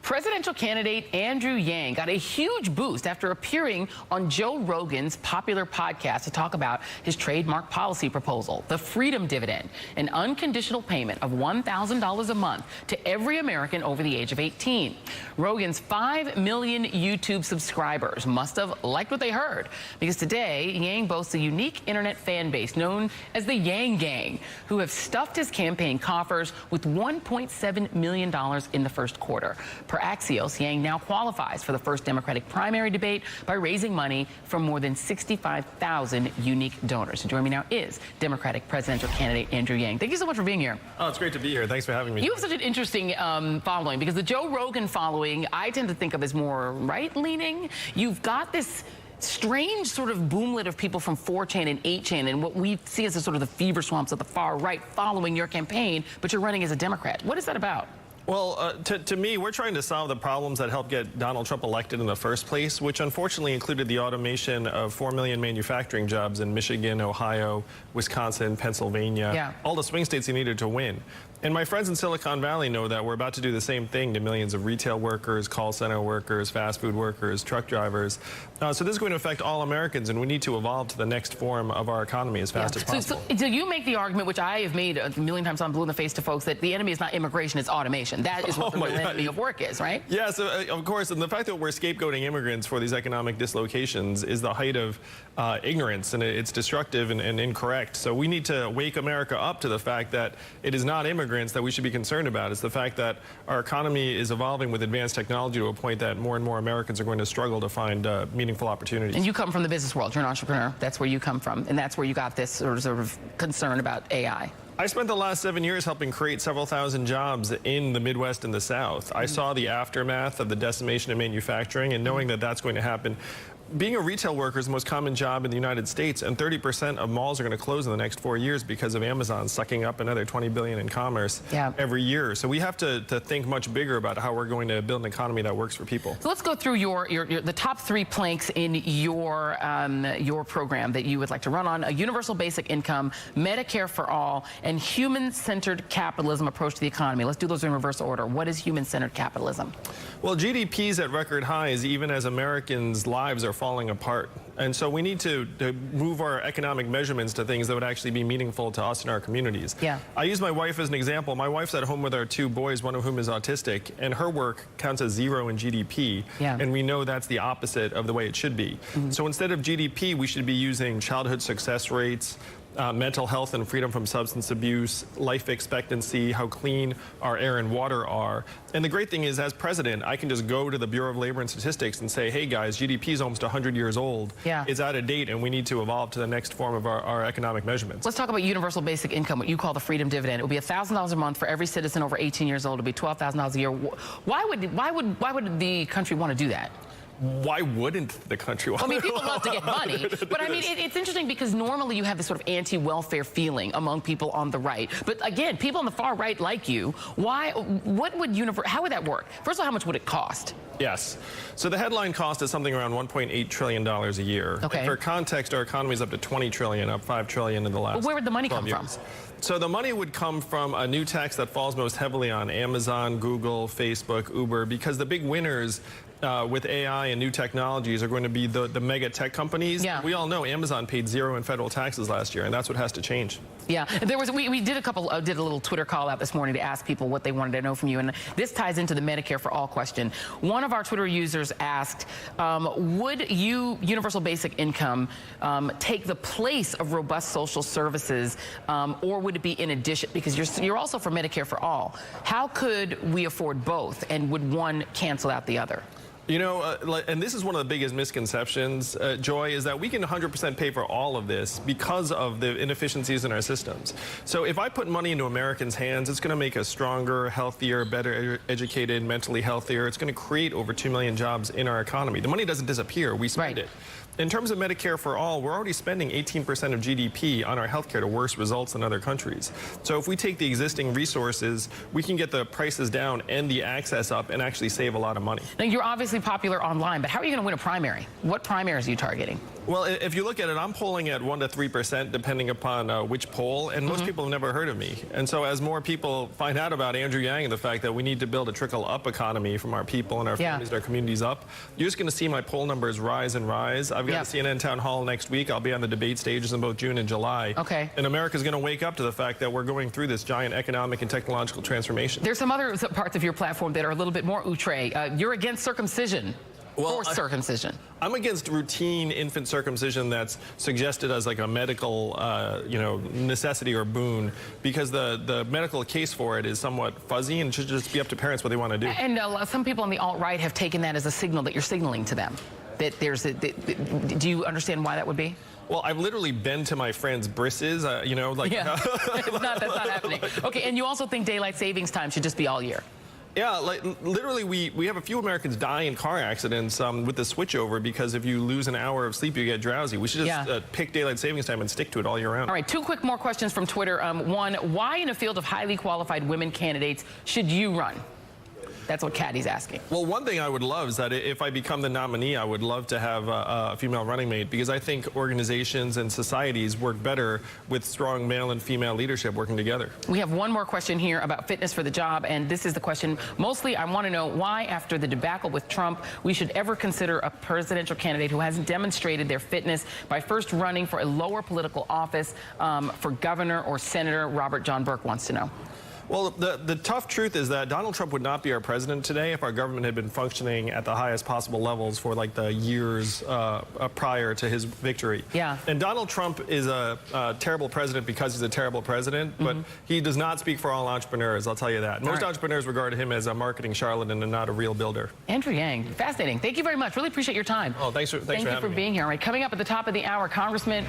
Presidential candidate Andrew Yang got a huge boost after appearing on Joe Rogan's popular podcast to talk about his trademark policy proposal, the Freedom Dividend, an unconditional payment of $1,000 a month to every American over the age of 18. Rogan's 5 million YouTube subscribers must have liked what they heard, because today Yang boasts a unique internet fan base known as the Yang Gang, who have stuffed his campaign coffers with $1.7 million in the first quarter. Per Axios, Yang now qualifies for the first Democratic primary debate by raising money from more than 65,000 unique donors. And joining me now is Democratic presidential candidate Andrew Yang. Thank you so much for being here. Oh, it's great to be here. Thanks for having me. You have such an interesting following, because the Joe Rogan following I tend to think of as more right-leaning. You've got this strange sort of boomlet of people from 4chan and 8chan and what we see as a sort of the fever swamps of the far right following your campaign, but you're running as a Democrat. What is that about? Well, to me, we're trying to solve the problems that helped get Donald Trump elected in the first place, which unfortunately included the automation of 4 million manufacturing jobs in Michigan, Ohio, Wisconsin, Pennsylvania, all the swing states he needed to win. And my friends in Silicon Valley know that we're about to do the same thing to millions of retail workers, call center workers, fast food workers, truck drivers. So this is going to affect all Americans, and we need to evolve to the next form of our economy as fast as possible. So you make the argument, which I have made a million times on Blue in the Face to folks, that the enemy is not immigration, it's automation. That is what the real enemy of work is, right? Yeah, so of course, and the fact that we're scapegoating immigrants for these economic dislocations is the height of ignorance, and it's destructive and incorrect. So we need to wake America up to the fact that it is not immigrants that we should be concerned about. It's the fact that our economy is evolving with advanced technology to a point that more and more Americans are going to struggle to find meaningful opportunities. And you come from the business world. You're an entrepreneur. That's where you come from. And that's where you got this sort of concern about AI. I spent the last 7 years helping create several thousand jobs in the Midwest and the South. I saw the aftermath of the decimation of manufacturing, and knowing that that's going to happen. Being a retail worker is the most common job in the United States, and 30% of malls are going to close in the next 4 years because of Amazon sucking up another $20 billion in commerce every year. So we have to think much bigger about how we're going to build an economy that works for people. So let's go through the top 3 planks in your program that you would like to run on: a universal basic income, Medicare for all, and human-centered capitalism approach to the economy. Let's do those in reverse order. What is human-centered capitalism? Well, GDP is at record highs, even as Americans' lives are falling apart. And so we need to move our economic measurements to things that would actually be meaningful to us and our communities. I use my wife as an example. My wife's at home with our 2 boys, one of whom is autistic, and her work counts as 0 in GDP. And we know that's the opposite of the way it should be. So instead of GDP, we should be using childhood success rates, mental health and freedom from substance abuse, life expectancy, how clean our air and water are. And the great thing is, as president, I can just go to the Bureau of Labor and Statistics and say, hey guys, GDP is almost 100 years old. It's out of date, and we need to evolve to the next form of our economic measurements. Let's talk about universal basic income, what you call the Freedom Dividend. It will be $1,000 a month for every citizen over 18 years old. It'll be $12,000 a year. Why would the country want to do that? Why wouldn't the country want to? I mean, people love to get money, but I mean, it's interesting because normally you have this sort of anti-welfare feeling among people on the right. But again, people on the far right like you. How would that work? First of all, how much would it cost? Yes. So the headline cost is something around $1.8 trillion a year. Okay. And for context, our economy is up to $20 trillion, up $5 trillion in the last 12 years. Where would the money come from? So the money would come from a new tax that falls most heavily on Amazon, Google, Facebook, Uber, because the big winners with AI and new technologies are going to be the mega tech companies. We all know Amazon paid 0 in federal taxes last year, and that's what has to change. We did a little Twitter call out this morning to ask people what they wanted to know from you, and this ties into the Medicare for all question. One of our Twitter users asked, would universal basic income take the place of robust social services, or would it be in addition? Because you're also for Medicare for all. How could we afford both, and would one cancel out the other? You know, and this is one of the biggest misconceptions, Joy, is that we can 100% pay for all of this because of the inefficiencies in our systems. So if I put money into Americans' hands, it's going to make us stronger, healthier, better educated, mentally healthier. It's going to create over 2 million jobs in our economy. The money doesn't disappear. We spend it. In terms of Medicare for all, we're already spending 18% of GDP on our healthcare to worse results than other countries. So if we take the existing resources, we can get the prices down and the access up and actually save a lot of money. Now, you're obviously obviously popular online, but how are you going to win a primary? What primaries are you targeting? Well, if you look at it, I'm polling at 1 to 3%, depending upon which poll, and most people have never heard of me. And so as more people find out about Andrew Yang and the fact that we need to build a trickle-up economy from our people and our families and our communities up, you're just going to see my poll numbers rise and rise. I've got a CNN town hall next week. I'll be on the debate stages in both June and July. Okay. And America's going to wake up to the fact that we're going through this giant economic and technological transformation. There's some other parts of your platform that are a little bit more outre. You're against circumcision. Forced circumcision. I'm against routine infant circumcision that's suggested as like a medical, necessity or boon, because the medical case for it is somewhat fuzzy and should just be up to parents what they want to do. And some people on the alt-right have taken that as a signal that you're signaling to them that there's do you understand why that would be? Well, I've literally been to my friends' brisses, like... Yeah, that's not happening. Okay, and you also think daylight savings time should just be all year? Yeah, like literally we have a few Americans die in car accidents with the switchover because if you lose an hour of sleep, you get drowsy. We should just pick daylight savings time and stick to it all year round. All right, two quick more questions from Twitter. One, why in a field of highly qualified women candidates should you run? That's what Caddy's asking. Well, one thing I would love is that if I become the nominee, I would love to have a female running mate, because I think organizations and societies work better with strong male and female leadership working together. We have one more question here about fitness for the job, and this is the question. Mostly, I want to know why, after the debacle with Trump, we should ever consider a presidential candidate who hasn't demonstrated their fitness by first running for a lower political office for governor or senator. Robert John Burke wants to know. Well, the tough truth is that Donald Trump would not be our president today if our government had been functioning at the highest possible levels for like the years prior to his victory. Yeah. And Donald Trump is a terrible president because he's a terrible president, but he does not speak for all entrepreneurs, I'll tell you that. Most entrepreneurs regard him as a marketing charlatan and not a real builder. Andrew Yang, fascinating. Thank you very much. Really appreciate your time. Oh, thanks for having me. Being here. All right, coming up at the top of the hour, Congressman